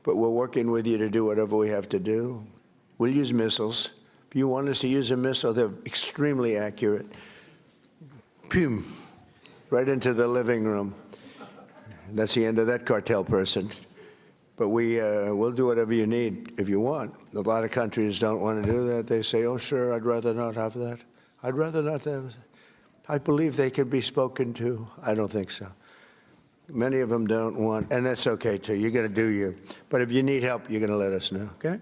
but we're working with you to do whatever we have to do. We'll use missiles. If you want us to use a missile, they're extremely accurate. Boom, right into the living room. That's the end of that cartel person. But we'll do whatever you need if you want. A lot of countries don't want to do that. They say, oh, sure, I'd rather not have that. I'd rather not have that. I believe they can be spoken to. I don't think so. Many of them don't want, and that's okay, too. You're going to do you. But if you need help, you're going to let us know, okay?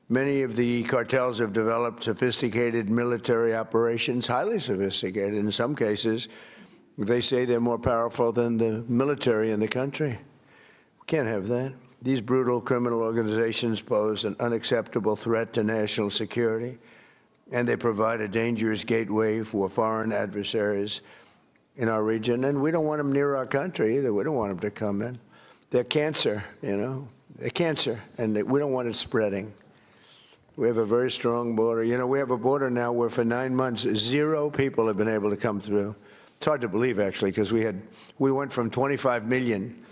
Many of the cartels have developed sophisticated military operations, highly sophisticated. In some cases, they say they're more powerful than the military in the country. We can't have that. These brutal criminal organizations pose an unacceptable threat to national security, and they provide a dangerous gateway for foreign adversaries in our region. And we don't want them near our country either. We don't want them to come in. They're cancer, you know. They're cancer, and we don't want it spreading. We have a very strong border. You know, we have a border now where for 9 months, 0 people have been able to come through. It's hard to believe, actually, because we went from 25 million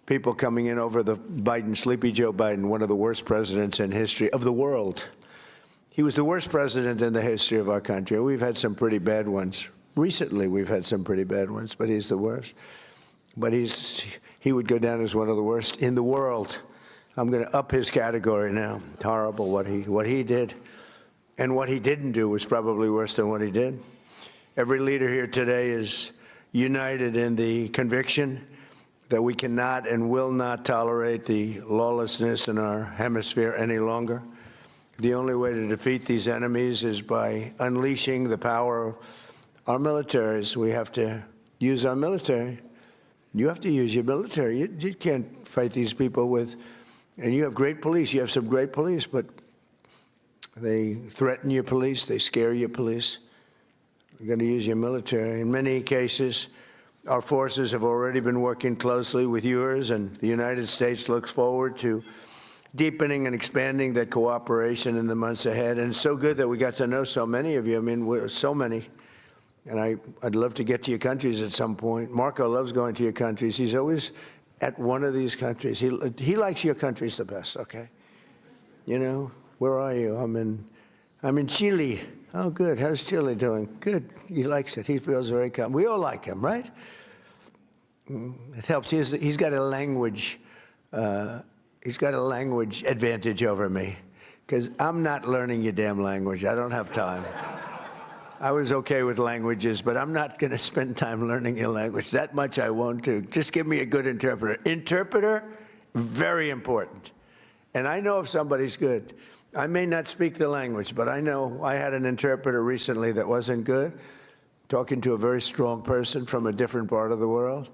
people coming in over the Sleepy Joe Biden, one of the worst presidents in history of the world. He was the worst president in the history of our country. We've had some pretty bad ones. Recently, we've had some pretty bad ones, but he's the worst. But he would go down as one of the worst in the world. I'm going to up his category now. It's horrible what he did. And what he didn't do was probably worse than what he did. Every leader here today is united in the conviction that we cannot and will not tolerate the lawlessness in our hemisphere any longer. The only way to defeat these enemies is by unleashing the power of our militaries. We have to use our military. You have to use your military. You can't fight these people with, and you have great police. You have some great police, but they threaten your police. They scare your police. You're going to use your military. In many cases, our forces have already been working closely with yours, and the United States looks forward to deepening and expanding that cooperation in the months ahead. And it's so good that we got to know so many of you. I mean, we're so many. And I'd love to get to your countries at some point. Marco loves going to your countries. He's always at one of these countries. He likes your countries the best, okay? You know, where are you? I'm in Chile. Oh, good. How's Chile doing? Good. He likes it. He feels very calm. We all like him, right? It helps. He's got a language. He's got a language advantage over me, because I'm not learning your damn language. I don't have time. I was okay with languages, but I'm not going to spend time learning your language. That much I won't do. Just give me a good interpreter. Interpreter, very important. And I know if somebody's good. I may not speak the language, but I know I had an interpreter recently that wasn't good, talking to a very strong person from a different part of the world.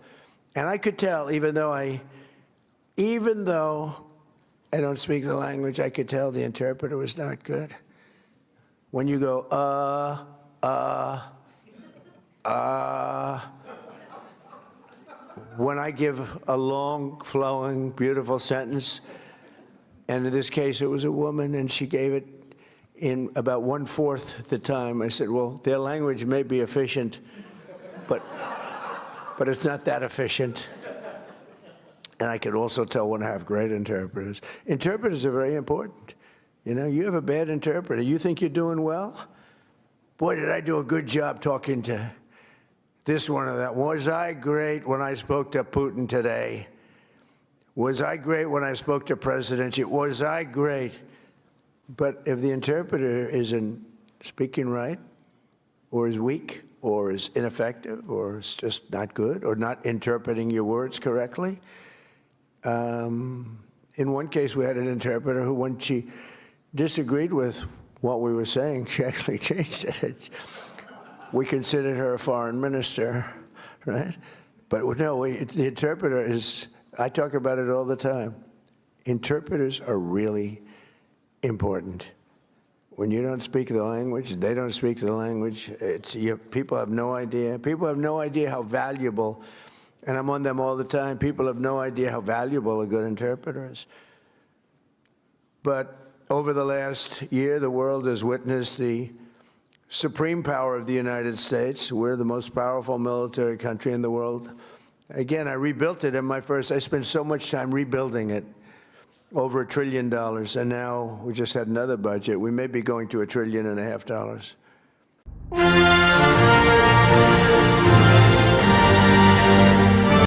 And I could tell, even though I don't speak the language, I could tell the interpreter was not good. When you go, when I give a long, flowing, beautiful sentence, and in this case it was a woman, and she gave it in about 1/4 the time, I said, well, their language may be efficient, but it's not that efficient. And I could also tell when I have great interpreters. Interpreters are very important. You know, you have a bad interpreter. You think you're doing well? Boy, did I do a good job talking to this one or that. Was I great when I spoke to Putin today? Was I great when I spoke to President Xi? Was I great? But if the interpreter isn't speaking right, or is weak, or is ineffective, or is just not good, or not interpreting your words correctly, in one case we had an interpreter who, when she disagreed with what we were saying, she actually changed it. We considered her a foreign minister, right? But no, the interpreter is, I talk about it all the time. Interpreters are really important. When you don't speak the language, they don't speak the language, people have no idea. People have no idea how valuable, and I'm on them all the time, people have no idea how valuable a good interpreter is. But over the last year, the world has witnessed the supreme power of the United States. We're the most powerful military country in the world. Again, I rebuilt it in my first, I spent so much time rebuilding it. over $1 trillion, and now we just had another budget. We may be going to $1.5 trillion.